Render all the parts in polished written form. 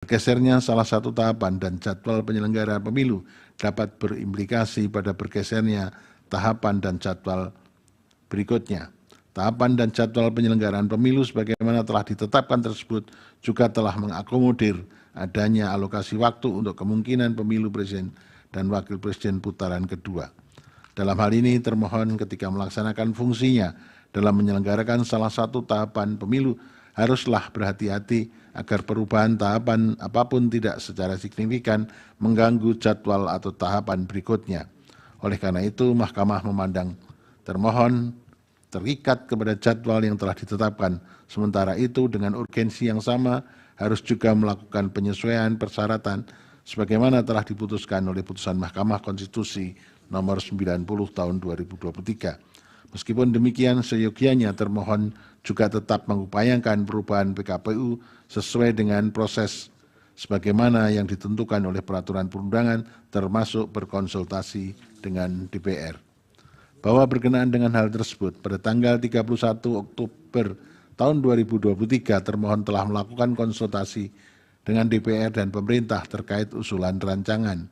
Bergesernya salah satu tahapan dan jadwal penyelenggara pemilu dapat berimplikasi pada bergesernya tahapan dan jadwal berikutnya. Tahapan dan jadwal penyelenggaraan pemilu sebagaimana telah ditetapkan tersebut juga telah mengakomodir adanya alokasi waktu untuk kemungkinan pemilu presiden dan wakil presiden putaran kedua. Dalam hal ini termohon ketika melaksanakan fungsinya dalam menyelenggarakan salah satu tahapan pemilu haruslah berhati-hati agar perubahan tahapan apapun tidak secara signifikan mengganggu jadwal atau tahapan berikutnya. Oleh karena itu, Mahkamah memandang termohon terikat kepada jadwal yang telah ditetapkan. Sementara itu, dengan urgensi yang sama harus juga melakukan penyesuaian persyaratan sebagaimana telah diputuskan oleh putusan Mahkamah Konstitusi nomor 90 tahun 2023. Meskipun demikian, seyogianya termohon juga tetap mengupayakan perubahan PKPU sesuai dengan proses sebagaimana yang ditentukan oleh peraturan perundangan termasuk berkonsultasi dengan DPR. Bahwa berkenaan dengan hal tersebut, pada tanggal 31 Oktober tahun 2023 termohon telah melakukan konsultasi dengan DPR dan pemerintah terkait usulan rancangan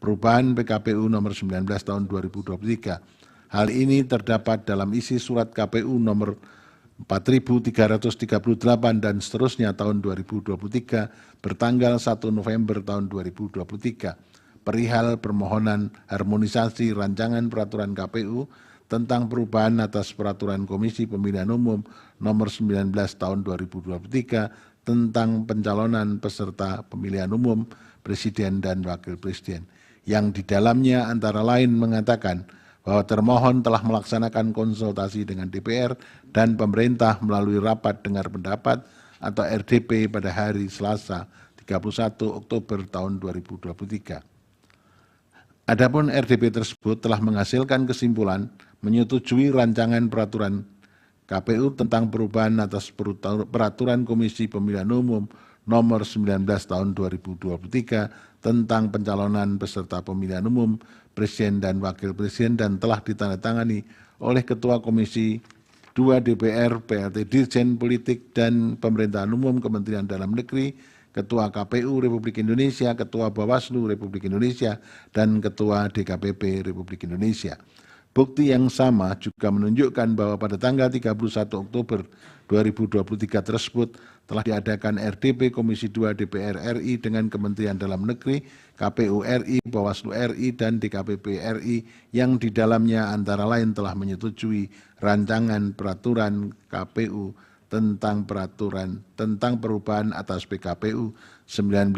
perubahan PKPU nomor 19 tahun 2023. Hal ini terdapat dalam isi surat KPU nomor 4.338 dan seterusnya tahun 2023 bertanggal 1 November tahun 2023 perihal permohonan harmonisasi rancangan peraturan KPU tentang perubahan atas peraturan Komisi Pemilihan Umum nomor 19 tahun 2023 tentang pencalonan peserta pemilihan umum presiden dan wakil presiden yang di dalamnya antara lain mengatakan bahwa termohon telah melaksanakan konsultasi dengan DPR dan pemerintah melalui rapat dengar pendapat atau RDP pada hari Selasa 31 Oktober tahun 2023. Adapun RDP tersebut telah menghasilkan kesimpulan menyetujui rancangan peraturan KPU tentang perubahan atas peraturan Komisi Pemilihan Umum nomor 19 tahun 2023 tentang pencalonan peserta pemilihan umum presiden dan wakil presiden dan telah ditandatangani oleh Ketua Komisi 2 DPR, PLT Dirjen Politik dan Pemerintahan Umum Kementerian Dalam Negeri, Ketua KPU Republik Indonesia, Ketua Bawaslu Republik Indonesia, dan Ketua DKPP Republik Indonesia. Bukti yang sama juga menunjukkan bahwa pada tanggal 31 Oktober 2023 tersebut telah diadakan RDP Komisi 2 DPR RI dengan Kementerian Dalam Negeri, KPU RI, Bawaslu RI, dan DKPP RI yang di dalamnya antara lain telah menyetujui rancangan peraturan KPU tentang perubahan atas PKPU 19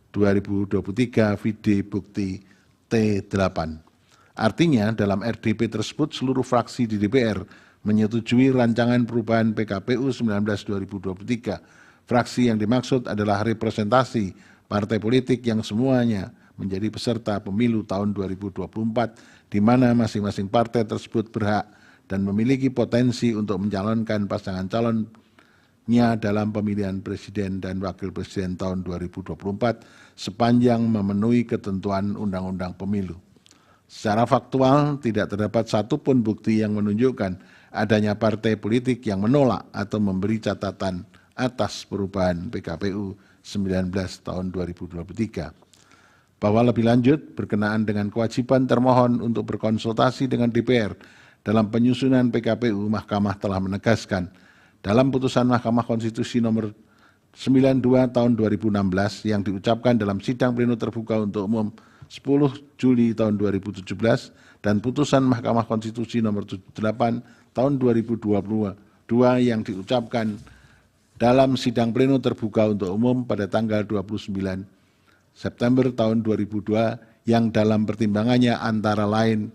2023 vide bukti T8. Artinya dalam RDP tersebut seluruh fraksi di DPR menyetujui rancangan perubahan PKPU 19 2023. Fraksi yang dimaksud adalah representasi partai politik yang semuanya menjadi peserta pemilu tahun 2024 di mana masing-masing partai tersebut berhak dan memiliki potensi untuk mencalonkan pasangan calonnya dalam pemilihan presiden dan wakil presiden tahun 2024 sepanjang memenuhi ketentuan Undang-Undang Pemilu. Secara faktual, tidak terdapat satupun bukti yang menunjukkan adanya partai politik yang menolak atau memberi catatan atas perubahan PKPU 19 tahun 2023. Bahwa lebih lanjut, berkenaan dengan kewajiban termohon untuk berkonsultasi dengan DPR dalam penyusunan PKPU, Mahkamah telah menegaskan dalam putusan Mahkamah Konstitusi nomor 92 tahun 2016 yang diucapkan dalam sidang pleno terbuka untuk umum 10 Juli tahun 2017 dan putusan Mahkamah Konstitusi nomor 78 tahun 2022 yang diucapkan dalam sidang pleno terbuka untuk umum pada tanggal 29 September tahun 2002 yang dalam pertimbangannya antara lain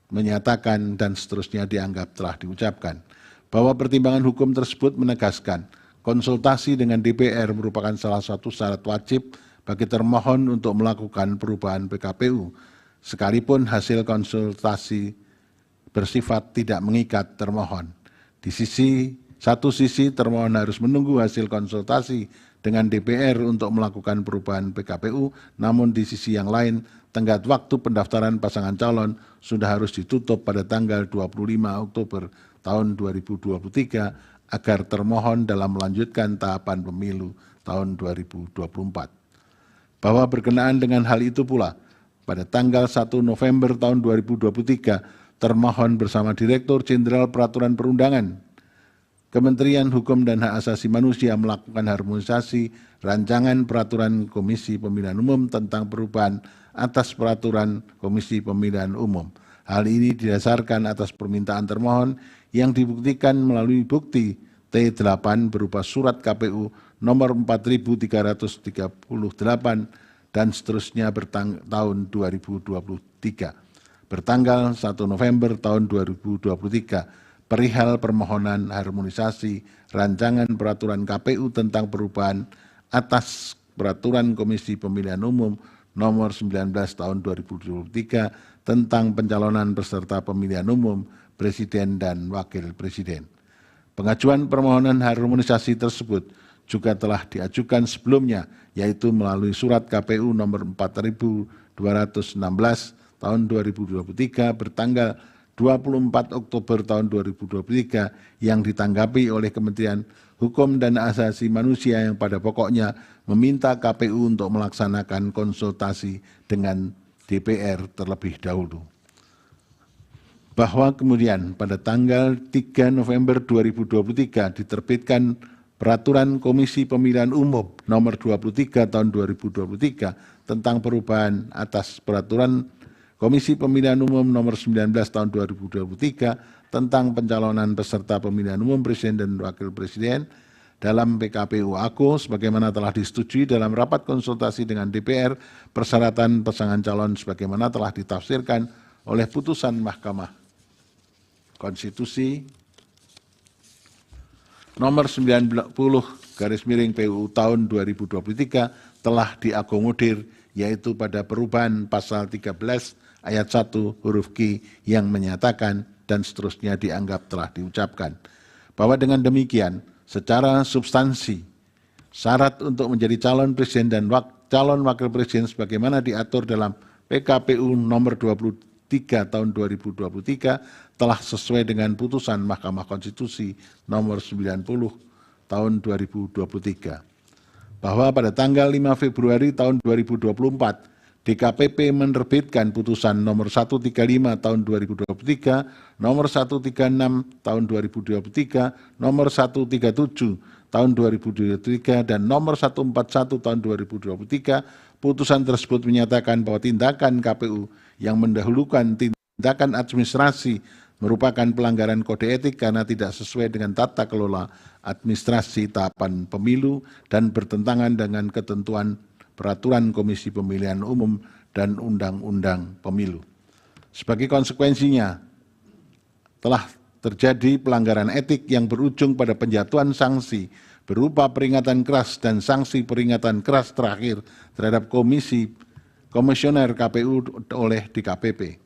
menyatakan dan seterusnya dianggap telah diucapkan bahwa pertimbangan hukum tersebut menegaskan konsultasi dengan DPR merupakan salah satu syarat wajib bagi termohon untuk melakukan perubahan PKPU, sekalipun hasil konsultasi bersifat tidak mengikat termohon. Di satu sisi termohon harus menunggu hasil konsultasi dengan DPR untuk melakukan perubahan PKPU, namun di sisi yang lain tenggat waktu pendaftaran pasangan calon sudah harus ditutup pada tanggal 25 Oktober tahun 2023 agar termohon dalam melanjutkan tahapan pemilu tahun 2024. Bahwa berkenaan dengan hal itu pula, pada tanggal 1 November tahun 2023, termohon bersama Direktur Jenderal Peraturan Perundangan, Kementerian Hukum dan Hak Asasi Manusia melakukan harmonisasi rancangan peraturan Komisi Pemilihan Umum tentang perubahan atas peraturan Komisi Pemilihan Umum. Hal ini didasarkan atas permintaan termohon yang dibuktikan melalui bukti T8 berupa surat KPU nomor 4338 dan seterusnya tahun 2023 bertanggal 1 November tahun 2023 perihal permohonan harmonisasi rancangan peraturan KPU tentang perubahan atas peraturan Komisi Pemilihan Umum nomor 19 tahun 2023 tentang pencalonan peserta pemilihan umum Presiden dan Wakil Presiden. Pengajuan permohonan harmonisasi tersebut juga telah diajukan sebelumnya, yaitu melalui surat KPU nomor 4216 tahun 2023 bertanggal 24 Oktober tahun 2023 yang ditanggapi oleh Kementerian Hukum dan Asasi Manusia yang pada pokoknya meminta KPU untuk melaksanakan konsultasi dengan DPR terlebih dahulu. Bahwa kemudian pada tanggal 3 November 2023 diterbitkan Peraturan Komisi Pemilihan Umum nomor 23 tahun 2023 tentang perubahan atas Peraturan Komisi Pemilihan Umum nomor 19 tahun 2023 tentang pencalonan peserta pemilihan umum Presiden dan Wakil Presiden dalam PKPU AKO sebagaimana telah disetujui dalam rapat konsultasi dengan DPR persyaratan pasangan calon sebagaimana telah ditafsirkan oleh putusan Mahkamah Konstitusi nomor 90/PUU tahun 2023 telah diakomodir, yaitu pada perubahan pasal 13 ayat 1 huruf Q yang menyatakan dan seterusnya dianggap telah diucapkan bahwa dengan demikian secara substansi syarat untuk menjadi calon presiden dan calon wakil presiden sebagaimana diatur dalam PKPU nomor 23 tahun 2023 telah sesuai dengan putusan Mahkamah Konstitusi nomor 90 tahun 2023. Bahwa pada tanggal 5 Februari tahun 2024 DKPP menerbitkan putusan nomor 135 tahun 2023, nomor 136 tahun 2023, nomor 137 tahun 2023 dan nomor 141 tahun 2023. Putusan tersebut menyatakan bahwa tindakan KPU yang mendahulukan tindakan administrasi merupakan pelanggaran kode etik karena tidak sesuai dengan tata kelola administrasi tahapan pemilu dan bertentangan dengan ketentuan Peraturan Komisi Pemilihan Umum dan Undang-Undang Pemilu. Sebagai konsekuensinya, telah terjadi pelanggaran etik yang berujung pada penjatuhan sanksi berupa peringatan keras dan sanksi peringatan keras terakhir terhadap komisioner KPU oleh DKPP.